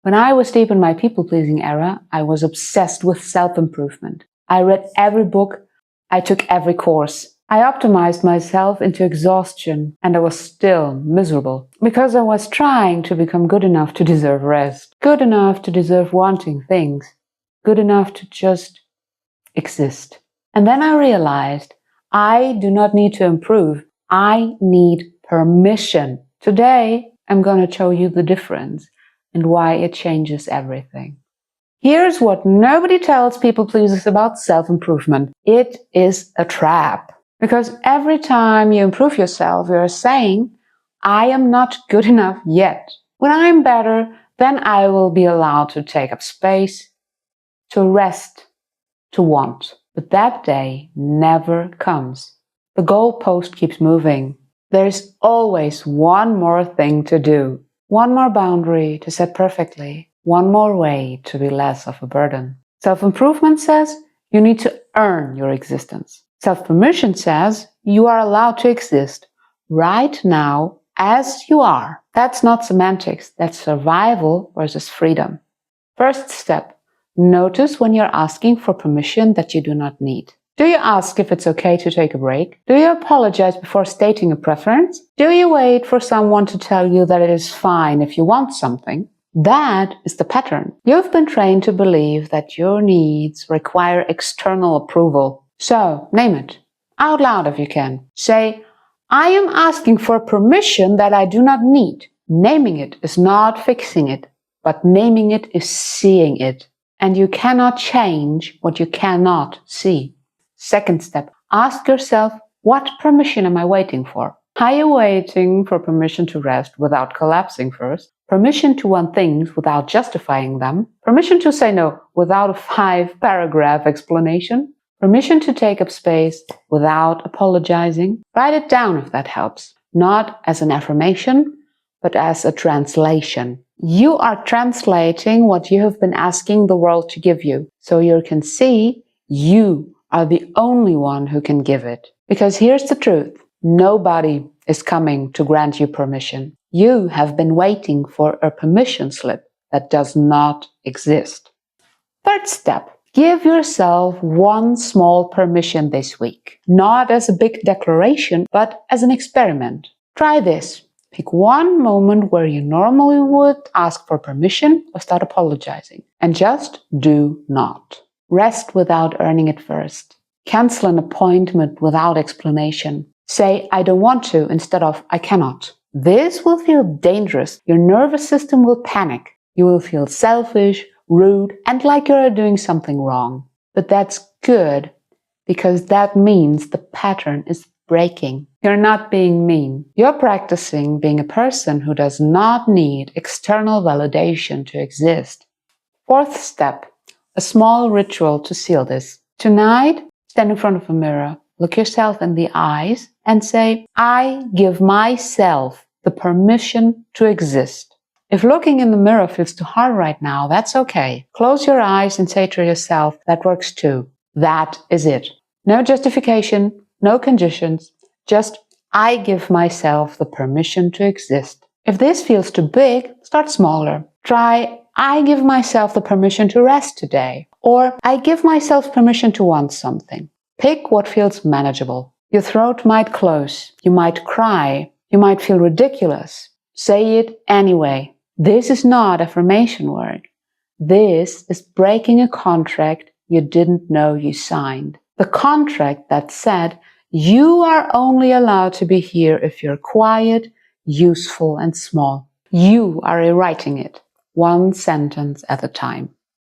When I was deep in my people-pleasing era, I was obsessed with self-improvement. I read every book, I took every course. I optimized myself into exhaustion, and I was still miserable because I was trying to become good enough to deserve rest, good enough to deserve wanting things, good enough to just exist. And then I realized I do not need to improve. I need permission. Today, I'm going to show you the difference and why it changes everything. Here's what nobody tells people pleasers about self-improvement. It is a trap. Because every time you improve yourself, you're saying, I am not good enough yet. When I'm better, then I will be allowed to take up space, to rest, to want. But that day never comes. The goalpost keeps moving. There's always one more thing to do, one more boundary to set perfectly, one more way to be less of a burden. Self-improvement says you need to earn your existence. Self-permission says you are allowed to exist right now as you are. That's not semantics, that's survival versus freedom. First step, notice when you're asking for permission that you do not need. Do you ask if it's okay to take a break? Do you apologize before stating a preference? Do you wait for someone to tell you that it is fine if you want something? That is the pattern. You've been trained to believe that your needs require external approval. So, name it. Out loud if you can. Say, I am asking for permission that I do not need. Naming it is not fixing it, but naming it is seeing it. And you cannot change what you cannot see. Second step, ask yourself, what permission am I waiting for? Are you waiting for permission to rest without collapsing first? Permission to want things without justifying them? Permission to say no without a 5-paragraph explanation? Permission to take up space without apologizing? Write it down if that helps. Not as an affirmation, but as a translation. You are translating what you have been asking the world to give you, so you can see you are the only one who can give it. Because here's the truth. Nobody is coming to grant you permission. You have been waiting for a permission slip that does not exist. Third step. Give yourself one small permission this week. Not as a big declaration, but as an experiment. Try this. Pick one moment where you normally would ask for permission or start apologizing. And just do not. Rest without earning it first. Cancel an appointment without explanation. Say, I don't want to instead of I cannot. This will feel dangerous. Your nervous system will panic. You will feel selfish, rude, and like you're doing something wrong. But that's good, because that means the pattern is breaking. You're not being mean. You're practicing being a person who does not need external validation to exist. Fourth step, a small ritual to seal this. Tonight, stand in front of a mirror, look yourself in the eyes and say, I give myself the permission to exist. If looking in the mirror feels too hard right now, that's okay. Close your eyes and say to yourself, that works too. That is it. No justification, no conditions, just I give myself the permission to exist. If this feels too big, start smaller. Try, I give myself the permission to rest today. Or I give myself permission to want something. Pick what feels manageable. Your throat might close. You might cry. You might feel ridiculous. Say it anyway. This is not affirmation work. This is breaking a contract you didn't know you signed. The contract that said you are only allowed to be here if you're quiet, useful, and small. You are rewriting it, one sentence at a time.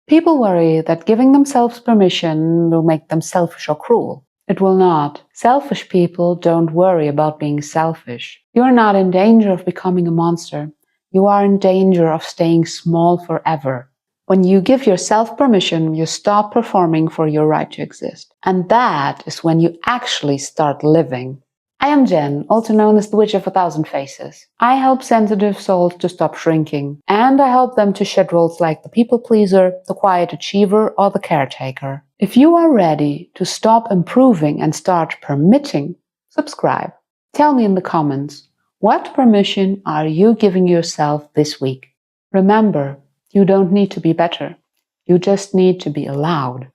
People worry that giving themselves permission will make them selfish or cruel. It will not. Selfish people don't worry about being selfish. You are not in danger of becoming a monster. You are in danger of staying small forever. When you give yourself permission, you stop performing for your right to exist. And that is when you actually start living. I am Jen, also known as the Witch of 1,000 Faces. I help sensitive souls to stop shrinking, and I help them to shed roles like the people pleaser, the quiet achiever, or the caretaker. If you are ready to stop improving and start permitting, subscribe. Tell me in the comments, what permission are you giving yourself this week? Remember, You don't need to be better. You just need to be allowed.